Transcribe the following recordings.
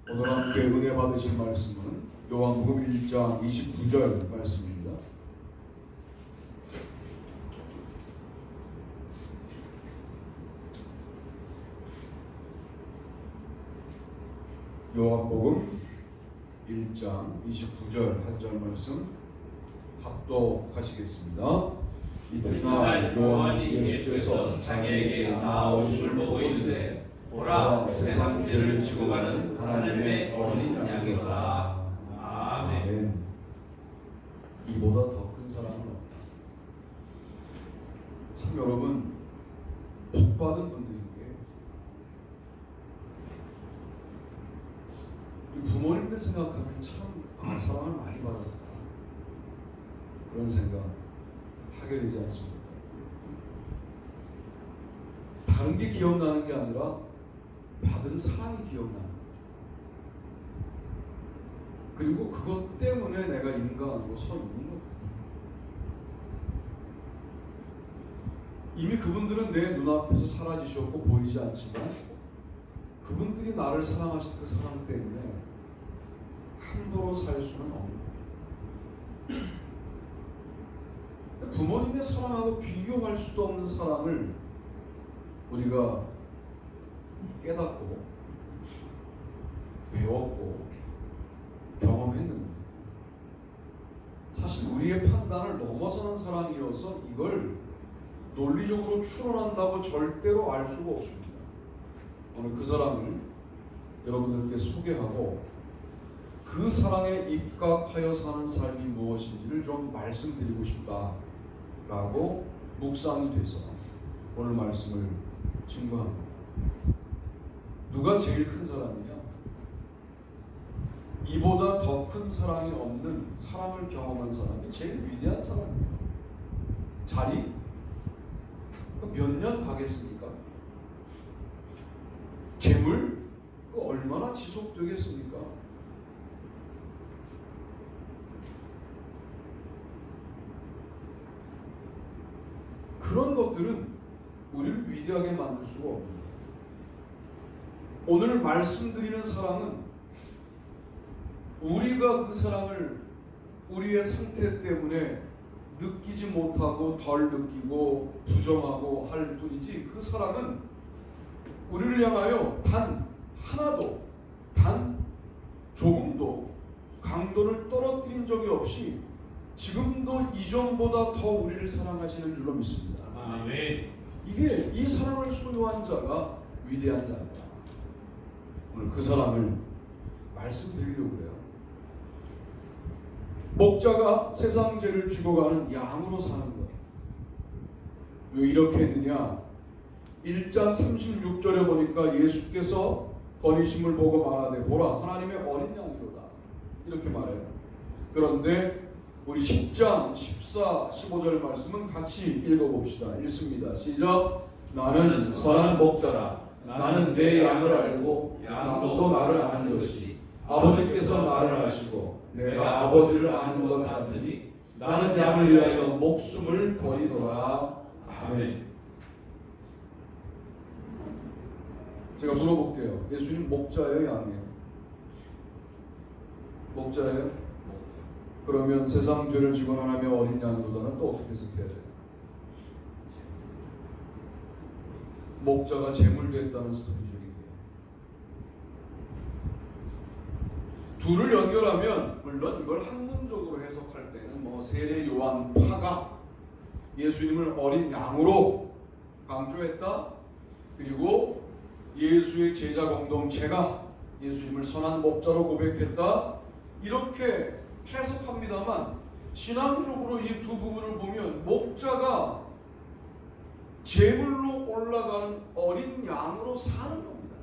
오늘 함께 은혜 받으실 말씀은 요한복음 1장 29절 말씀입니다. 요한복음 1장 29절 한 절 말씀 합독하시겠습니다. 이튿날 요한이 예수께서 자기에게 나아오심을 보고 이르되 보라 세상 죄를 지고 가는 하나님의 어린 양이로다. 아멘. 이보다 더 큰 사랑은 없다. 참 여러분 복 받은 분들인 게 부모님들 생각하면 참 사랑을 많이 받았다 그런 생각 하게 되지 않습니까? 다른 게 기억나는 게 아니라 받은 사랑이 기억나는 거죠. 그리고 그것 때문에 내가 인간으로 서 있는 것 같아요. 이미 그분들은 내 눈앞에서 사라지셨고 보이지 않지만 그분들이 나를 사랑하신 그 사랑 때문에 함부로 살 수는 없는 거죠. 부모님의 사랑하고 비교할 수도 없는 사랑을 우리가 깨닫고 배웠고 경험했는데 사실 우리의 판단을 넘어서는 사랑이어서 이걸 논리적으로 추론한다고 절대로 알 수가 없습니다. 오늘 그 사랑을 여러분들께 소개하고 그 사랑에 입각하여 사는 삶이 무엇인지를 좀 말씀드리고 싶다라고 묵상이 돼서 오늘 말씀을 증거합니다. 누가 제일 큰 사람이냐? 이보다 더 큰 사랑이 없는 사랑을 경험한 사람이 제일 위대한 사람이에요. 자리? 몇 년 가겠습니까? 재물? 얼마나 지속되겠습니까? 그런 것들은 우리를 위대하게 만들 수가 없습니다. 오늘 말씀드리는 사랑은 우리가 그 사랑을 우리의 상태 때문에 느끼지 못하고 덜 느끼고 부정하고 할 뿐이지 그 사랑은 우리를 향하여 단 하나도 단 조금도 강도를 떨어뜨린 적이 없이 지금도 이전보다 더 우리를 사랑하시는 줄로 믿습니다. 아멘. 이게 이 사랑을 소유한 자가 위대한 자다. 오늘 그 사랑을 말씀드리려고 그래요. 목자가 세상 죄를 죽어가는 양으로 사는 것. 왜 이렇게 했느냐? 1장 36절에 보니까 예수께서 거니심을 보고 말하되 보라 하나님의 어린 양이로다 이렇게 말해요. 그런데 우리 10장 14, 15절 말씀은 같이 읽어봅시다. 읽습니다. 시작. 나는 선한 목자라. 나는 내 양을 알고 양도 나를 아는 것이 아버지께서 나를 아시고 내가 아버지를 아는 것 같으니 나는 양을 위하여 목숨을 버리노라. 아멘. 제가 물어볼게요. 예수님 목자예요, 양이에요? 목자예요? 그러면 세상 죄를 지고 하나님의 어린 양보다는 또 어떻게 해석해야 돼요? 목자가 재물됐다는 스토리죠. 둘을 연결하면 물론 이걸 학문적으로 해석할 때는 뭐 세례 요한 파가 예수님을 어린 양으로 강조했다. 그리고 예수의 제자 공동체가 예수님을 선한 목자로 고백했다. 이렇게 해석합니다만 신앙적으로 이 두 부분을 보면 목자가 제물로 올라가는 어린 양으로 사는 겁니다.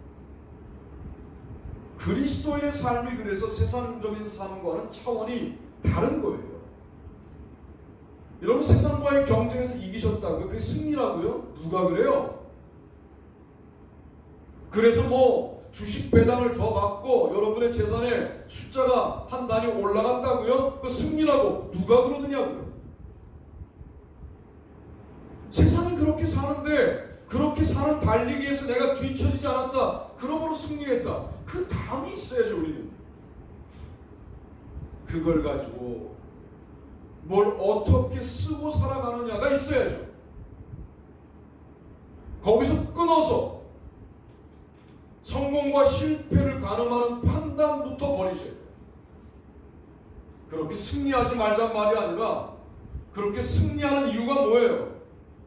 그리스도인의 삶이 그래서 세상적인 삶과는 차원이 다른 거예요. 여러분 세상과의 경쟁에서 이기셨다고요? 그게 승리라고요? 누가 그래요? 그래서 뭐 주식 배당을 더 받고 여러분의 재산의 숫자가 한 단위 올라갔다고요? 그 승리라고 누가 그러느냐고요? 세상이 그렇게 사는데 그렇게 사는 달리기에서 내가 뒤처지지 않았다. 그러므로 승리했다. 그 다음이 있어야죠. 우리는 그걸 가지고 뭘 어떻게 쓰고 살아가느냐가 있어야죠. 거기서 끊어서 성공과 실패를 가늠하는 판단부터 버리셔야 돼요. 그렇게 승리하지 말란 말이 아니라 그렇게 승리하는 이유가 뭐예요?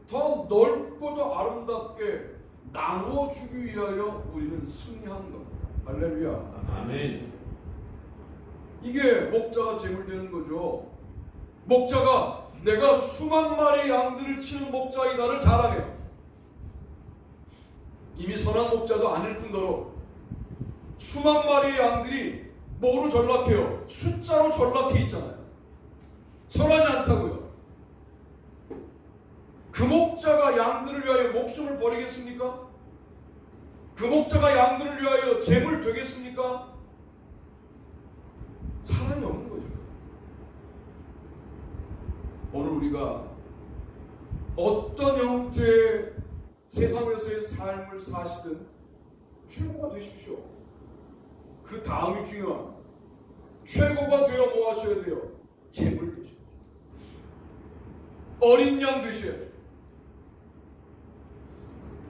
더 넓고 더 아름답게 나누어 주기 위하여 우리는 승리하는 겁니다. 할렐루야. 아멘. 이게 목자가 재물되는 거죠. 목자가 내가 수만 마리의 양들을 치는 목자이다를 자랑해요. 이미 선한 목자도 아닐 뿐더러 수만 마리의 양들이 뭐로 전락해요? 숫자로 전락해 있잖아요. 선하지 않다고요. 그 목자가 양들을 위하여 목숨을 버리겠습니까? 그 목자가 양들을 위하여 재물 되겠습니까? 사랑이 없는 거죠. 오늘 우리가 어떤 형태의 세상에서의 삶을 사시든 최고가 되십시오. 그 다음이 중요합니다. 최고가 되어 뭐 하셔야 돼요? 재물 되셔야 돼요. 어린 양 되셔야 돼요.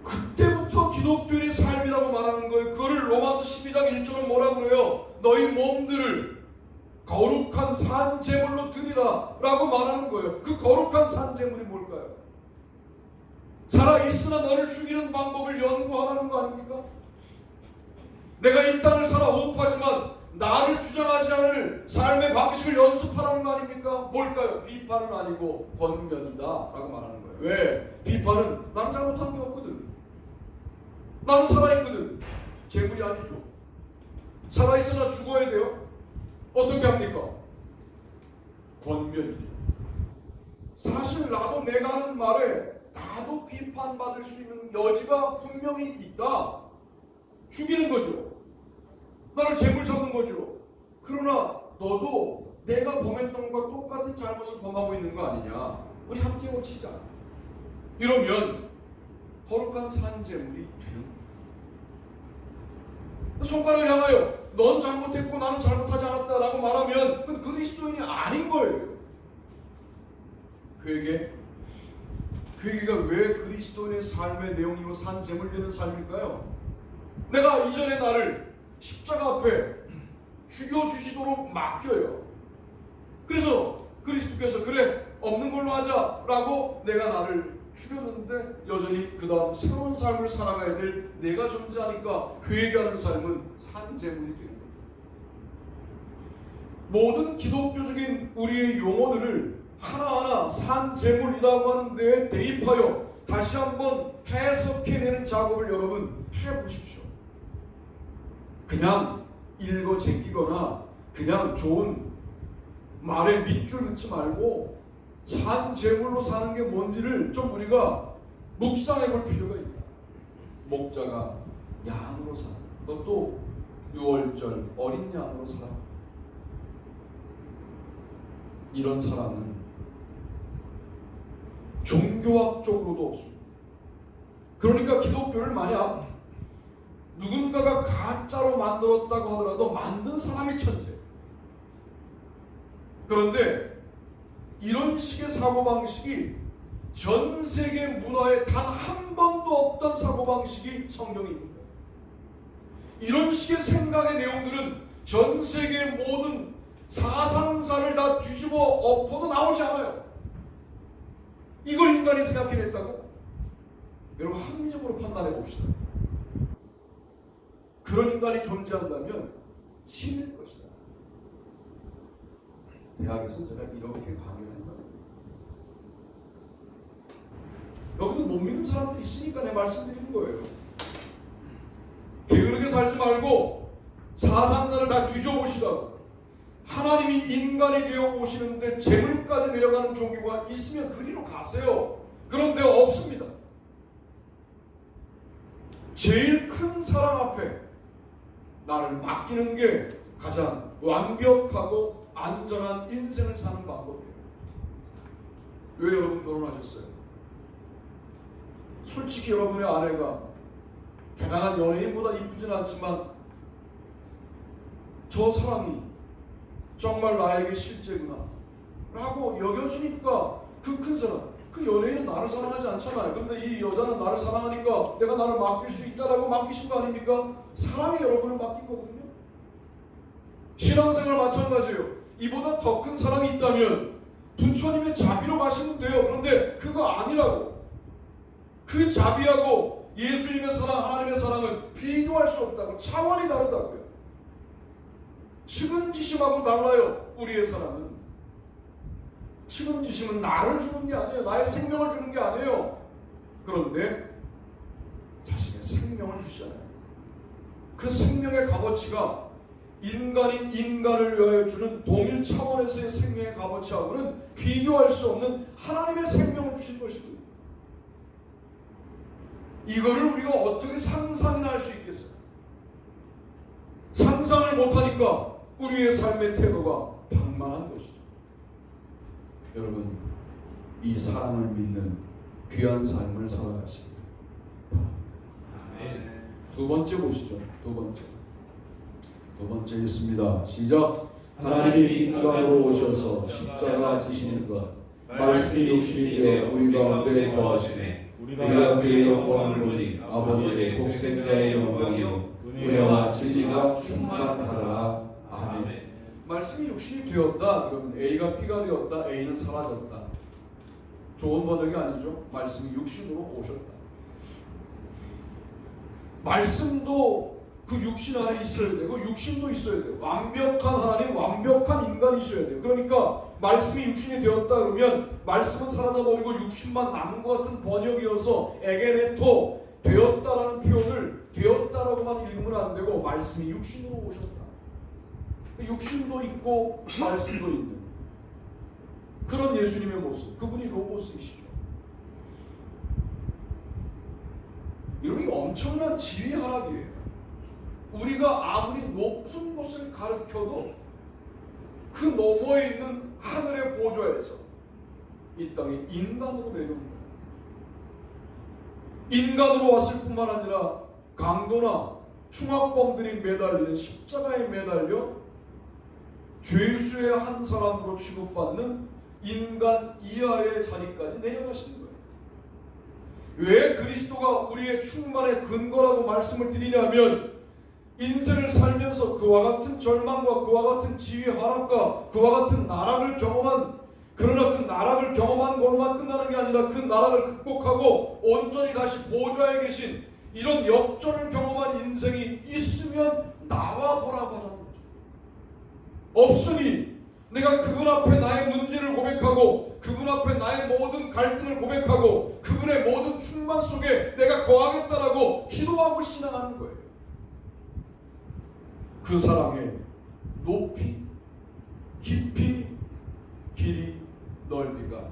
그때부터 기독교의 삶이라고 말하는 거예요. 그거를 로마서 12장 1절은 뭐라고 그래요? 너희 몸들을 거룩한 산제물로 드리라 라고 말하는 거예요. 그 거룩한 산제물이 뭘까요? 살아있으나 너를 죽이는 방법을 연구하라는 거 아닙니까? 내가 이 땅을 살아 호흡하지만 나를 주장하지 않을 삶의 방식을 연습하라는 거 아닙니까? 뭘까요? 비판은 아니고 권면이다 라고 말하는 거예요. 왜? 비판은 난 잘못한 게 없거든. 나는 살아있거든. 재물이 아니죠. 살아있으나 죽어야 돼요. 어떻게 합니까? 권면이죠. 사실 나도 내가 하는 말에 나도 비판받을 수 있는 여지가 분명히 있다. 죽이는 거죠. 나를 재물 삼는 거죠. 그러나 너도 내가 범했던 것과 똑같은 잘못을 범하고 있는 거 아니냐. 우리 함께 고치자. 이러면 거룩한 산재물이 되는 거예요. 손가락을 향하여 넌 잘못했고 나는 잘못하지 않았다라고 말하면 그건 그리스도인이 아닌 거예요. 그에게가 왜 그리스도인의 삶의 내용이고 산재물 되는 삶일까요? 내가 이전에 나를 십자가 앞에 죽여주시도록 맡겨요. 그래서 그리스도께서 그래 없는 걸로 하자라고 내가 나를 죽였는데 여전히 그 다음 새로운 삶을 살아가야 될 내가 존재하니까 회개하는 삶은 산재물이 되는 겁니다. 모든 기독교적인 우리의 용어들을 하나하나 산재물이라고 하는 데에 대입하여 다시 한번 해석해내는 작업을 여러분 해보십시오. 그냥 읽어 제끼거나 그냥 좋은 말에 밑줄 긋지 말고 산재물로 사는 게 뭔지를 좀 우리가 묵상해 볼 필요가 있다. 목자가 양으로 사는 그것도 6월절 어린 양으로 살아. 이런 사람은 종교학적으로도 없습니다. 그러니까 기독교를 만약 누군가가 가짜로 만들었다고 하더라도 만든 사람이 천재. 그런데 이런 식의 사고방식이 전 세계 문화에 단 한 번도 없던 사고방식이 성경입니다. 이런 식의 생각의 내용들은 전 세계 모든 사상사를 다 뒤집어 엎어도 나오지 않아요. 이걸 인간이 생각해냈다고? 여러분 합리적으로 판단해 봅시다. 그런 인간이 존재한다면 신일 것이다. 대학에서 제가 이렇게 강의를 한다는 거예요. 여기도 못 믿는 사람들이 있으니까 내가 말씀드리는 거예요. 게으르게 살지 말고 사상사를 다 뒤져보시라고. 하나님이 인간이 되어 오시는데 재물까지 내려가는 종교가 있으면 그리로 가세요. 그런데 없습니다. 제일 큰 사랑 앞에 나를 맡기는 게 가장 완벽하고 안전한 인생을 사는 방법이에요. 왜 여러분 결혼하셨어요? 솔직히 여러분의 아내가 대단한 연예인보다 이쁘진 않지만 저 사람이 정말 나에게 실제구나 라고 여겨주니까 그 큰 사람, 그 연예인은 나를 사랑하지 않잖아요. 그런데 이 여자는 나를 사랑하니까 내가 나를 맡길 수 있다라고 맡기신 거 아닙니까? 사랑이 여러분을 맡긴 거거든요. 신앙생활 마찬가지예요. 이보다 더 큰 사랑이 있다면 부처님의 자비로 가시면 돼요. 그런데 그거 아니라고. 그 자비하고 예수님의 사랑, 하나님의 사랑은 비교할 수 없다고. 차원이 다르다고요. 측은지심하고 달라요. 우리의 사랑은. 측은지심은 나를 주는 게 아니에요. 나의 생명을 주는 게 아니에요. 그런데 자신의 생명을 주시잖아요. 그 생명의 값어치가 인간인 인간을 위하여 주는 동일 차원에서의 생명의 값어치하고는 비교할 수 없는 하나님의 생명을 주신 것이거든요. 이거를 우리가 어떻게 상상이나 할 수 있겠어요? 상상을 못하니까 우리의 삶의 태도가 방만한 것이죠. 여러분, 이 사랑을 믿는 귀한 삶을 살아가시기 바랍니다. 두 번째 보시죠. 두 번째 있습니다. 시작. 하나님이 인간으로 오셔서 십자가 지시는 것, 말씀이 육신이 되어 우리 가운데 거하시네. 우리가 그의 영광을 보니 아버지의 독생자의 영광이요 은혜와 진리가 충만하더라. 아멘. 말씀이 육신이 되었다. 그러면 A가 B가 되었다. A는 사라졌다. 좋은 번역이 아니죠. 말씀이 육신으로 오셨다. 말씀도 그 육신 안에 있어야 되고 육신도 있어야 돼요. 완벽한 하나님, 완벽한 인간이셔야 돼요. 그러니까 말씀이 육신이 되었다 그러면 말씀은 사라져버리고 육신만 남은 것 같은 번역이어서 에게네토 되었다라는 표현을 되었다라고만 읽으면 안 되고 말씀이 육신으로 오셨다. 육신도 있고 말씀도 있는 그런 예수님의 모습. 그분이 로고스이시죠. 이런 엄청난 지위 하락이에요. 우리가 아무리 높은 곳을 가르쳐도 그 너머에 있는 하늘의 보좌에서 이 땅에 인간으로 내려온 거예요. 인간으로 왔을 뿐만 아니라 강도나 충악범들이 매달리는 십자가에 매달려 죄수의 한 사람으로 취급받는 인간 이하의 자리까지 내려가시는 거예요. 왜 그리스도가 우리의 충만의 근거라고 말씀을 드리냐면 인생을 살면서 그와 같은 절망과 그와 같은 지위 하락과 그와 같은 나락을 경험한, 그러나 그 나락을 경험한 걸로만 끝나는 게 아니라 그 나락을 극복하고 온전히 다시 보좌에 계신 이런 역전을 경험한 인생이 있으면 나와보라고 하는 거죠. 없으니 내가 그분 앞에 나의 문제를 고백하고 그분 앞에 나의 모든 갈등을 고백하고 그분의 모든 충만 속에 내가 거하겠다라고 기도하고 신앙하는 거예요. 그 사랑의 높이, 깊이, 길이, 넓이가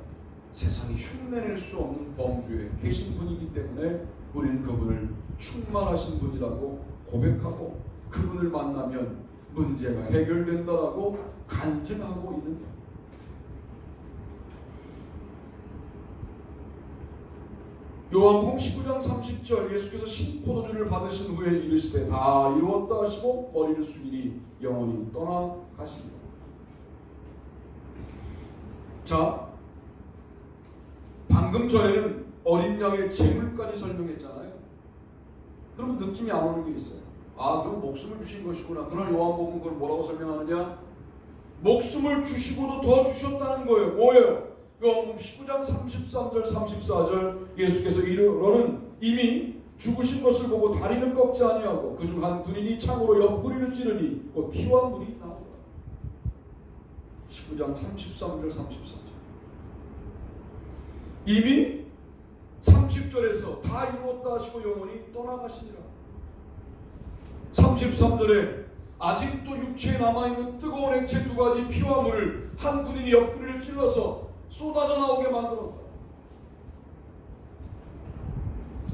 세상이 흉내낼 수 없는 범주에 계신 분이기 때문에 우리는 그분을 충만하신 분이라고 고백하고 그분을 만나면 문제가 해결된다라고 간증하고 있는 것. 요한복음 19장 30절 예수께서 신포도주를 받으신 후에 이르시되 다 이루었다 하시고 머리를 숙이니 영원히 떠나가십니다. 자, 방금 전에는 어린 양의 재물까지 설명했잖아요. 그럼 느낌이 안 오는 게 있어요. 아, 그럼 목숨을 주신 것이구나. 그러나 요한복음은 그걸 뭐라고 설명하느냐? 목숨을 주시고도 더 주셨다는 거예요. 뭐예요? 요한복음 19장 33절 34절 예수께서 이르러는 이미 죽으신 것을 보고 다리를 꺾지 아니하고 그중 한 군인이 창으로 옆구리를 찌르니 곧 피와 물이 나오더라. 19장 33절 34절 이미 30절에서 다 이루었다 하시고 영원히 떠나가시니라. 33절에 아직도 육체에 남아있는 뜨거운 액체 두 가지 피와 물을 한 군인이 옆구리를 찔러서 쏟아져 나오게 만들었다.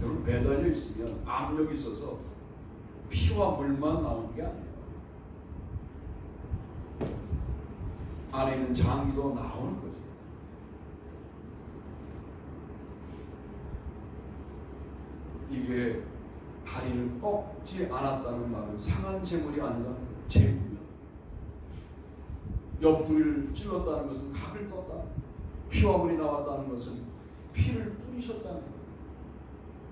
여러분, 매달려 있으면 압력이 있어서 피와 물만 나오는 게 아니에요. 안에 있는 장기도 나오는 거지. 이게 다리를 꺾지 않았다는 말은 상한 재물이 아니라 재물이야. 옆구리를 찔렀다는 것은 각을 떴다. 피와 물이 나왔다는 것은 피를 뿌리셨다는 거예요.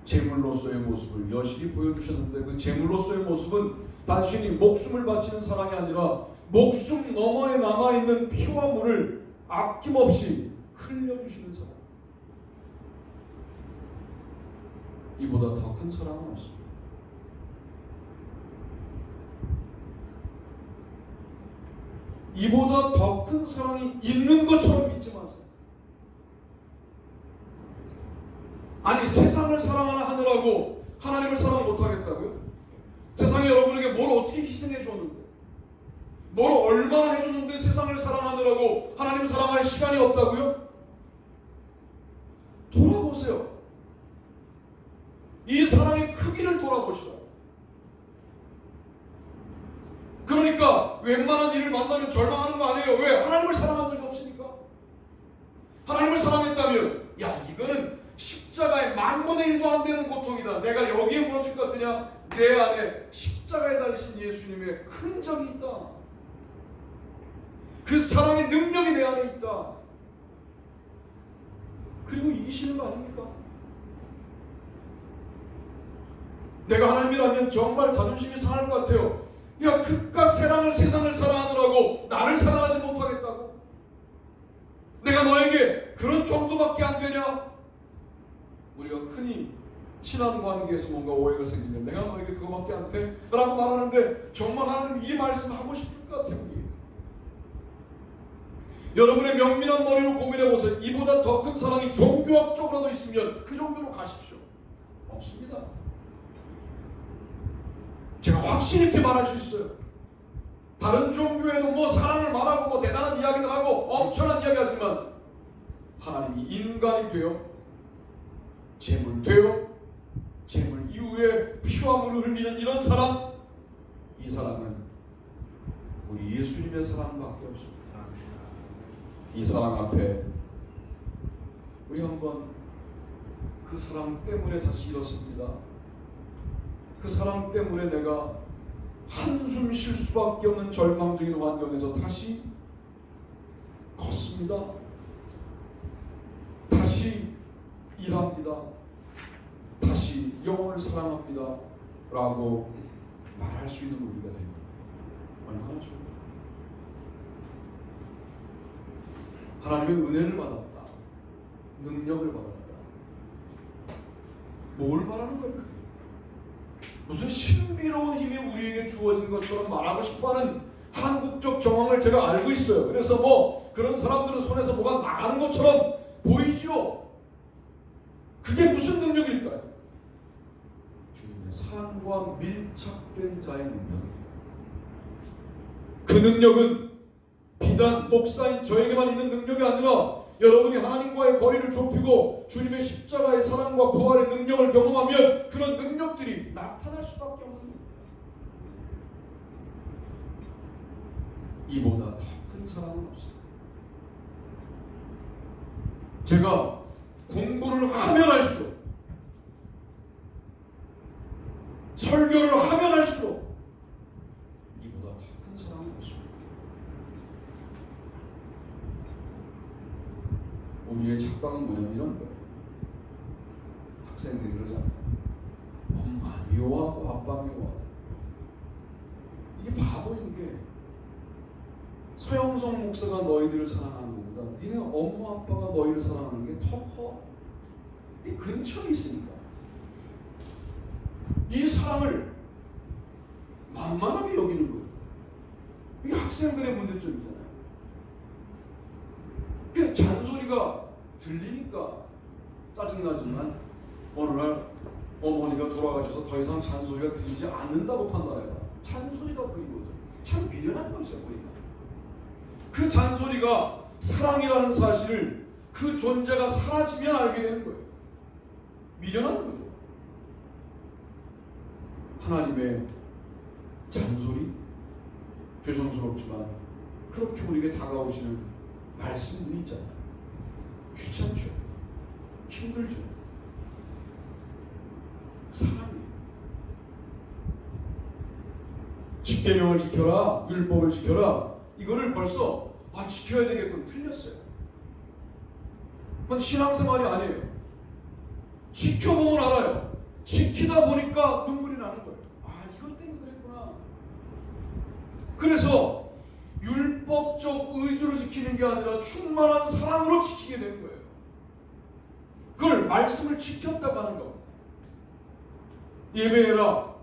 제물로서의 모습을 여실히 보여주셨는데, 그 제물로서의 모습은 단순히 목숨을 바치는 사랑이 아니라 목숨 너머에 남아있는 피와 물을 아낌없이 흘려주시는 사랑. 이보다 더 큰 사랑은 없습니다. 이보다 더 큰 사랑이 있는 것처럼 믿지 마세요. 아니, 세상을 사랑하는 하느라고 하나님을 사랑 못하겠다고요? 세상이 여러분에게 뭘 어떻게 희생해 줬는데, 뭘 얼마나 해줬는데 세상을 사랑하느라고 하나님 사랑할 시간이 없다고요? 돌아보세요. 이 사랑의 크기를 돌아보시라. 그러니까 웬만한 일을 만나면 절망하는 거 아니에요. 왜? 하나님을 사랑한 적이 없으니까. 하나님을 사랑했다면, 야, 이거는 십자가의 만분의 일도 안 되는 고통이다. 내가 여기에 무너질 것 같으냐? 내 안에 십자가에 달리신 예수님의 흔적이 있다. 그 사랑의 능력이 내 안에 있다. 그리고 이기시는 거 아닙니까? 내가 하나님이라면 정말 자존심이 상할 것 같아요. 야, 그깟 세상을 사랑하느라고 나를 사랑하지 못하겠다고? 내가 너에게 그런 정도밖에 안 되냐? 우리가 흔히 친한 관계에서 뭔가 오해가 생기면 내가 너에게 그거밖에 안 돼? 라고 말하는데, 정말 하나님 이 말씀 하고 싶을 것 같아요. 여러분의 명민한 머리로 고민해보세요. 이보다 더 큰 사랑이 종교학적으로도 있으면 그 종교로 가십시오. 없습니다. 제가 확신 있게 말할 수 있어요. 다른 종교에도 뭐 사랑을 말하고 뭐 대단한 이야기를 하고 엄청난 이야기 하지만, 하나님이 인간이 되어 재물 되어 재물 이후에 피와 물을 흘리는 이런 사랑, 이 사랑은 우리 예수님의 사랑밖에 없습니다. 이 사랑 앞에 우리 한번 그 사랑 때문에 다시 일어섭니다. 그 사랑 때문에 내가 한숨 쉴 수밖에 없는 절망적인 환경에서 다시 걷습니다. 다시 일합니다. 다시 영혼을 사랑합니다. 라고 말할 수 있는 우리가 되면 얼마나 좋을까요? 하나님의 은혜를 받았다. 능력을 받았다. 뭘 말하는 거예요? 무슨 신비로운 힘이 우리에게 주어진 것처럼 말하고 싶어하는 한국적 정황을 제가 알고 있어요. 그래서 뭐 그런 사람들은 손에서 뭐가 나가는 것처럼 보이죠. 그게 무슨 능력일까요? 주님의 사랑과 밀착된 자의 능력이에요. 그 능력은 비단 목사인 저에게만 있는 능력이 아니라, 여러분이 하나님과의 거리를 좁히고 주님의 십자가의 사랑과 부활의 능력을 경험하면 그런 능력들이 나타날 수밖에 없는 거예요. 이보다 더 큰 사랑은 없어요. 제가 공부를 하면 할수록, 설교를 하면 할수록 이보다 더 큰 사랑은 없습니다. 우리의 착각은 뭐냐면 이런 거예요. 학생들이 그러잖아요. 엄마 미워하고 아빠 미워하고. 이게 바보인 게, 서영성 목사가 너희들을 사랑하는 것보다 니네 엄마 아빠가 너희를 사랑하는 게 더 커. 이 근처에 있으니까. 이 사랑을 만만하게 여기는 거예요. 이게 학생들의 문제점이잖아요. 그 잔소리가 들리니까 짜증나지만 어느 날 어머니가 돌아가셔서 더 이상 잔소리가 들리지 않는다고 판단해봐. 잔소리가 그리워져. 참 미련한 거죠, 우리가. 그 잔소리가 사랑이라는 사실을 그 존재가 사라지면 알게 되는 거예요. 미련한 거죠. 하나님의 잔소리, 죄송스럽지만 그렇게 우리에게 다가오시는 말씀들이 있잖아요. 귀찮죠. 힘들죠. 십계명을 지켜라, 율법을 지켜라, 이거를 벌써 지켜야 되겠군 틀렸어요. 그건 신앙생활이 아니에요. 지켜보면 알아요. 지키다 보니까 눈물이 나는 거예요. 이것 때문에 그랬구나. 그래서 율법적 의지로 지키는 게 아니라 충만한 사랑으로 지키게 되는 거예요. 그걸 말씀을 지켰다고 하는 겁니다. 예배해라,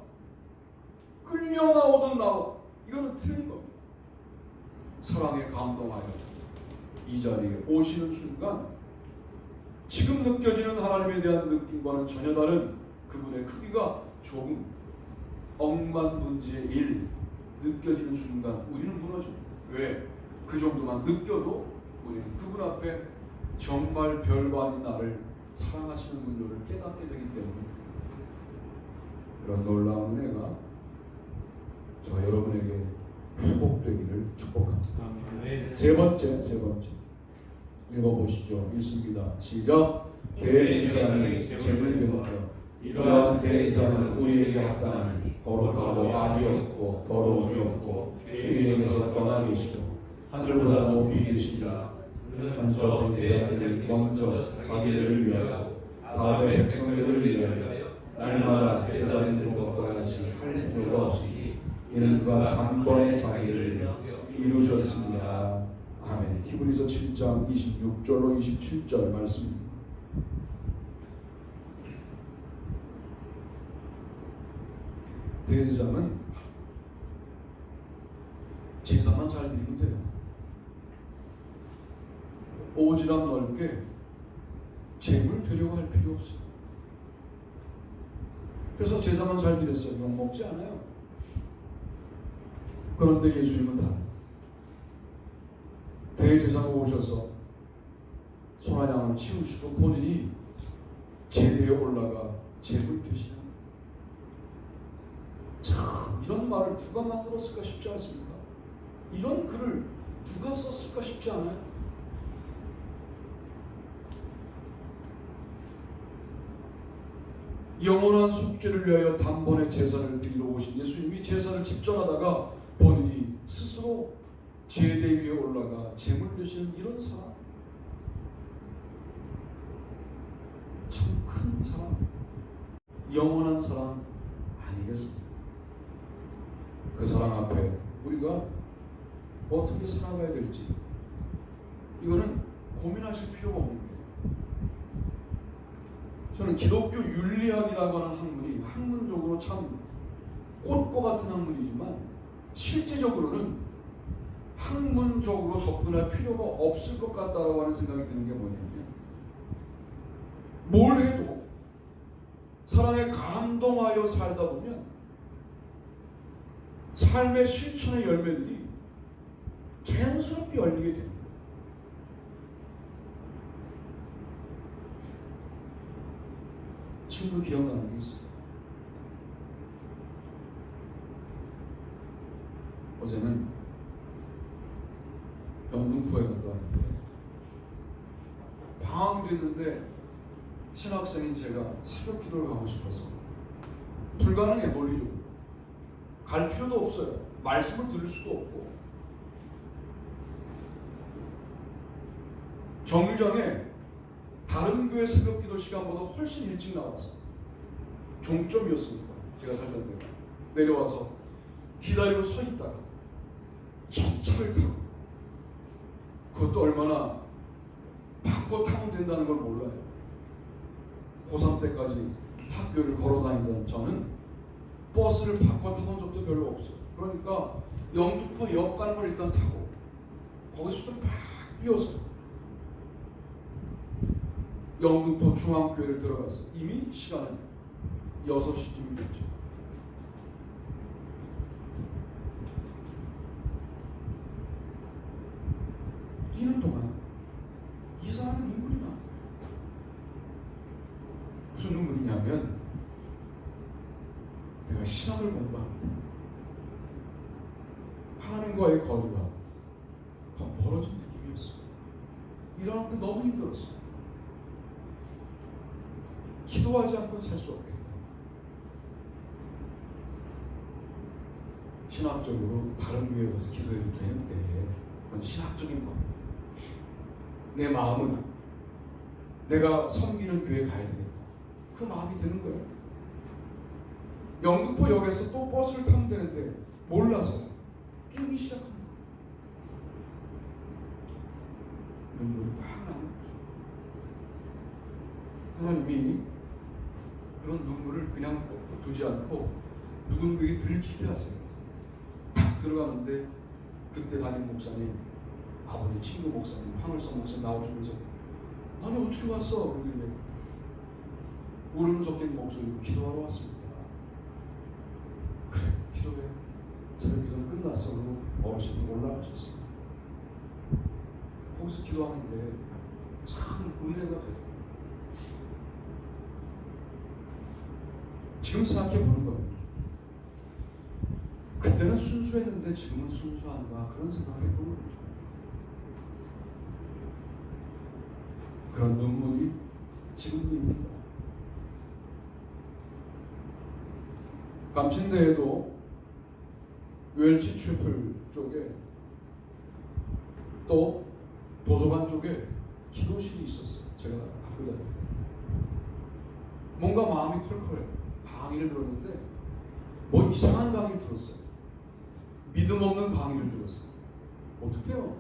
끌려 나오던 나오, 이거는 틀린 겁니다. 사랑에 감동하여 이 자리에 오시는 순간 지금 느껴지는 하나님에 대한 느낌과는 전혀 다른 그분의 크기가 조금 억만문지의 일 느껴지는 순간 우리는 무너집니다. 왜? 그 정도만 느껴도 우리는 그분 앞에 정말 별거 아닌 나를 사랑하시는 분들을 깨닫게 되기 때문에 그런 놀라운 은혜가 저 여러분에게 회복되기를 축복합니다. 세 번째 읽어보시죠. 읽습니다. 시작. 대제사장이 재물 베풀어 이러한 대제사는 우리에게 합당하니 거룩하고 악이 없고 더러움이 없고 주인에게서 떠나 계시고 하늘보다 높이 계시니라. 먼저 대제사장들이 먼저 자기들을 위하여 다음에 백성들을 위하여 날마다 제사드리는 것과 같이 할 필요가 없으니 이는 그가 단번에 자기를 위하여 이루셨습니다. 아멘. 히브리서 7장 26절로 27절 말씀입니다. 대제사장은 제사만 잘 드리면 돼요. 오지랖 넓게 재물 되려고 할 필요 없어요. 그래서 제사만 잘 드렸어요. 욕먹지 않아요. 그런데 예수님은 다릅니다. 대제사가 오셔서 소나 양을 치우시고 본인이 제대에 올라가 재물 되시는 거예요. 참, 이런 말을 누가 만들었을까 싶지 않습니까? 이런 글을 누가 썼을까 싶지 않아요? 영원한 속죄를 위하여 단번에 제사를 드리러 오신 예수님이 제사를 집전하다가 본인이 스스로 제대 위에 올라가 제물 드시는 이런 사람, 참 큰 사람, 영원한 사람 아니겠습니까? 그 사랑 앞에 우리가 어떻게 살아가야 될지 이거는 고민하실 필요가 없는 거예요. 저는 기독교 윤리학이라고 하는 학문이 학문적으로 참 꽃과 같은 학문이지만 실제적으로는 학문적으로 접근할 필요가 없을 것 같다라고 하는 생각이 드는 게 뭐냐면, 뭘 해도 사랑에 감동하여 살다 보면 삶의 실천의 열매들이 자연스럽게 열리게 됩니다. 친구 기억나는 게 있어요. 어제는 영등포에 갔다 왔는데 방학이 됐는데 신학생인 제가 새벽 기도를 가고 싶어서 불가능해. 논리적으로 갈 필요도 없어요. 말씀을 들을 수도 없고 정류장에 다른 교회 새벽 기도 시간보다 훨씬 일찍 나와서 종점이었습니다. 제가 살던 데가. 내려와서 기다리고 서 있다가 첫 차를 타고, 그것도 얼마나 바꿔 타면 된다는 걸 몰라요. 고3 때까지 학교를 걸어 다니던 저는 버스를 바꿔 타본 적도 별로 없어요. 그러니까 영등포 역 가는 걸 일단 타고 거기서부터 막 뛰어서 영등포 중앙교회를 들어갔어요. 이미 시간은 6시쯤이 됐죠. 뛰는 동안 이상하게 눈물이 나요. 무슨 눈물이냐면 내가 신학을 공부합니다. 하나님과의 거리가 더 멀어진 느낌이었어요. 일어나는데 너무 힘들었어요. 기도하지 않고는 살 수 없겠다. 신학적으로 다른 교회 가서 기도해도 되는데 그건 신학적인 거. 내 마음은 내가 섬기는 교회 가야 되겠다. 그 마음이 드는 거예요. 영등포역에서 또 버스를 타면 되는데 몰라서 뛰기 시작합니다. 눈물이 팍 나는 거죠. 하나님이 그런 눈물을 그냥 두지 않고 누군가에게 들키게 하세요. 딱 들어가는데 그때 담임 목사님, 아버지 친구 목사님, 황을성 목사님 나오시면서 아니 어떻게 왔어? 그러길래 울음 섞인 목소리로 기도하러 왔습니다. 그래 기도해. 새벽 기도는 끝났어. 그러고 어르신들 올라가셨어요. 거기서 기도하는데 참 은혜가 되더라고요. 지금 생각해 보는 거예요. 그때는 순수했는데 지금은 순수한가 그런 생각을 했던 거죠. 그런 눈물이 지금도 있는 거예요. 감신대에도 웰치 채플 쪽에 또 도서관 쪽에 기도실이 있었어요. 제가 학교 다닐 때. 뭔가 마음이 컬컬해요. 강의를 들었는데 뭐 이상한 강의를 들었어요. 믿음 없는 강의를 들었어요. 어떻게 해요?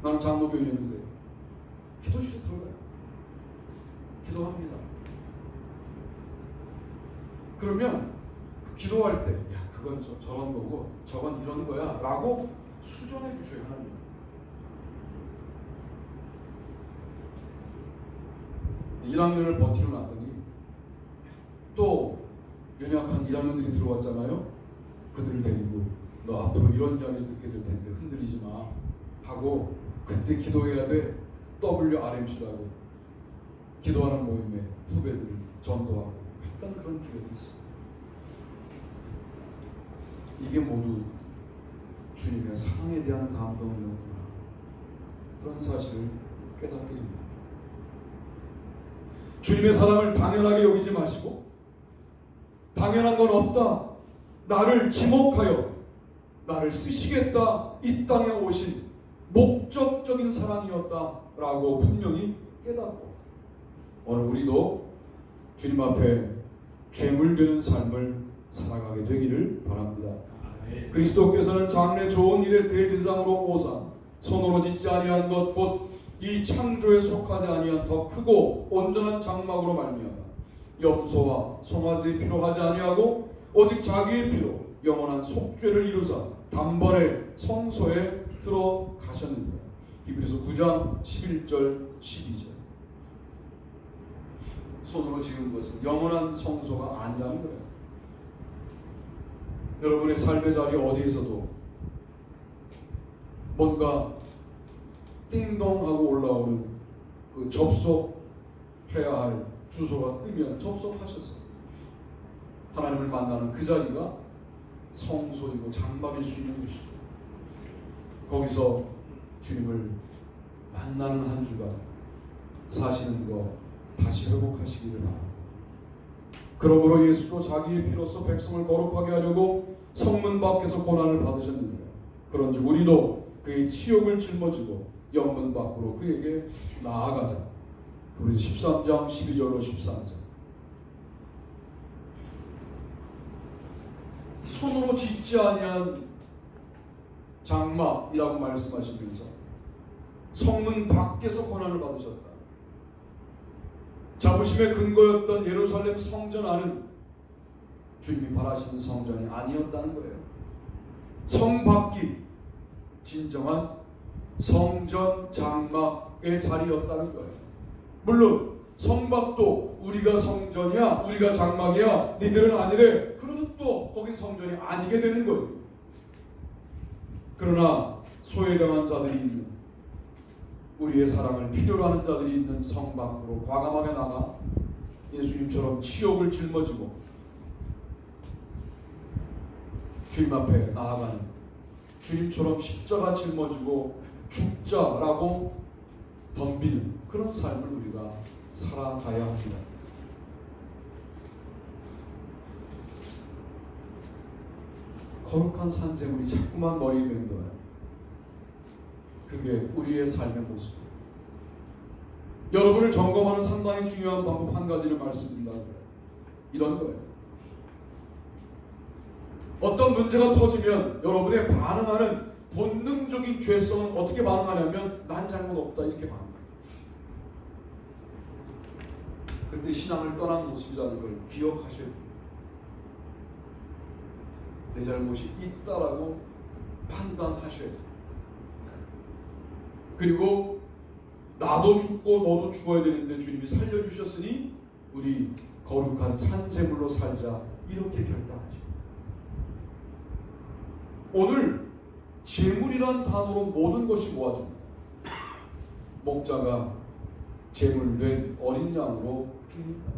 나는 장로교인이었는데 기도실에 들어가요. 기도합니다. 그러면 기도할 때 야 그건 저런 거고 저건 이런 거야 라고 수정해 주셔요. 하나님. 일 1학년을 버티고 나더니 또 연약한 1학년들이 들어왔잖아요. 그들을 데리고 너 앞으로 이런 이야기 듣게 될 텐데 흔들리지 마 하고 그때 기도해야 돼. WRMC라고 기도하는 모임에 후배들을 전도하고 했던 그런 기회도 있어요. 이게 모두 주님의 사랑에 대한 감동이었구나. 그런 사실을 깨닫게 됩니다. 주님의 사랑을 당연하게 여기지 마시고 당연한 건 없다. 나를 지목하여 나를 쓰시겠다. 이 땅에 오신 목적적인 사랑이었다라고 분명히 깨닫고 오늘 우리도 주님 앞에 죄물되는 삶을 살아가게 되기를 바랍니다. 그리스도께서는 장래 좋은 일의 대대상으로 오사 손으로 짓지 아니한 것 곧 이 창조에 속하지 아니한 더 크고 온전한 장막으로 말미암아 염소와 송아지의 피로 하지 아니하고 오직 자기의 피로 영원한 속죄를 이루사 단번에 성소에 들어가셨느니라. 히브리서 9장 11절 12절. 손으로 지은 것은 영원한 성소가 아니라는 거예요. 여러분의 삶의 자리 어디에서도 뭔가 띵동하고 올라오는 그 접속해야 할 주소가 뜨면 접속하셨어요. 하나님을 만나는 그 자리가 성소이고 장막일 수 있는 것이죠. 거기서 주님을 만나는 한 주간 사시는 거 다시 회복하시기를 바랍니다. 그러므로 예수도 자기의 피로써 백성을 거룩하게 하려고 성문 밖에서 고난을 받으셨느니라. 그런즉 우리도 그의 치욕을 짊어지고 영문 밖으로 그에게 나아가자. 우리 13장 12절로 13절. 손으로 짓지 아니한 장막이라고 말씀하시면서 성문 밖에서 고난을 받으셨다. 자부심의 근거였던 예루살렘 성전 안은 주님이 바라시는 성전이 아니었다는 거예요. 성 밖이 진정한 성전 장막의 자리였다는 거예요. 물론 성 밖도 우리가 성전이야, 우리가 장막이야, 니들은 아니래. 그러면 또 거긴 성전이 아니게 되는 거예요. 그러나 소외당한 자들이 있는, 우리의 사랑을 필요로 하는 자들이 있는 성 밖으로 과감하게 나가 예수님처럼 치욕을 짊어지고 주님 앞에 나아가는, 주님처럼 십자가 짊어지고 죽자라고 덤비는 그런 삶을 우리가 살아가야 합니다. 거룩한 산재물이 자꾸만 머리에 맴돌아요. 그게 우리의 삶의 모습이에요. 여러분을 점검하는 상당히 중요한 방법 한 가지를 말씀드린다는 거예요. 이런 거예요. 어떤 문제가 터지면 여러분의 반응하는 본능적인 죄성은 어떻게 반응하냐면 난 잘못 없다 이렇게 반응해요. 근데 신앙을 떠난 모습이라는 걸 기억하셔야 돼요. 내 잘못이 있다라고 판단하셔야 돼요. 그리고 나도 죽고 너도 죽어야 되는데 주님이 살려주셨으니 우리 거룩한 산재물로 살자 이렇게 결단하죠. 오늘 재물이란 단어로 모든 것이 모아집니다. 목자가 재물 된 어린 양으로 죽는다.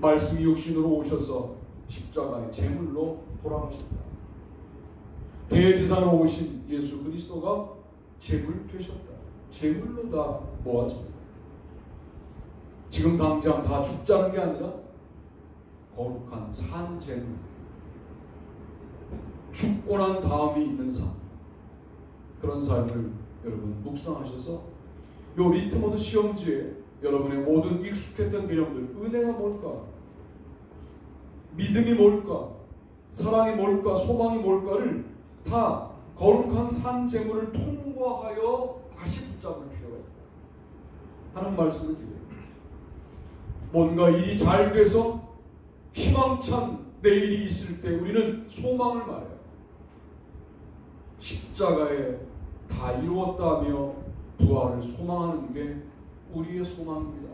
말씀이 육신으로 오셔서 십자가의 제물로 돌아가셨다. 대제사로 오신 예수 그리스도가 제물 되셨다. 제물로 다 모아집니다. 지금 당장 다 죽자는 게 아니라 거룩한 산제물, 죽고 난 다음이 있는 삶, 그런 삶을 여러분 묵상하셔서 요 리트머스 시험지에 여러분의 모든 익숙했던 개념들, 은혜가 뭘까? 믿음이 뭘까? 사랑이 뭘까? 소망이 뭘까를 다 거룩한 산재물을 통과하여 다시 붙잡을 필요가 있다 하는 말씀을 드려요. 뭔가 일이 잘 돼서 희망찬 내일이 있을 때 우리는 소망을 말해요. 십자가에 다 이루었다며 부활을 소망하는 게 우리의 소망입니다.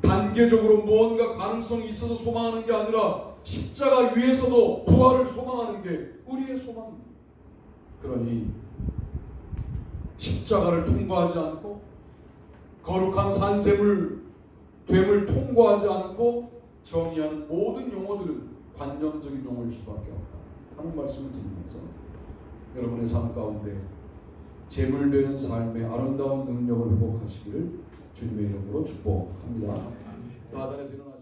단계적으로 무언가 가능성이 있어서 소망하는 게 아니라 십자가 위에서도 부활을 소망하는 게 우리의 소망입니다. 그러니 십자가를 통과하지 않고 거룩한 산재물 됨을 통과하지 않고 정의하는 모든 용어들은 관념적인 용어일 수밖에 없다 하는 말씀을 드리면서 여러분의 삶 가운데 재물되는 삶의 아름다운 능력을 회복하시기를 주님의 이름으로 축복합니다. 다 잘해서 일어나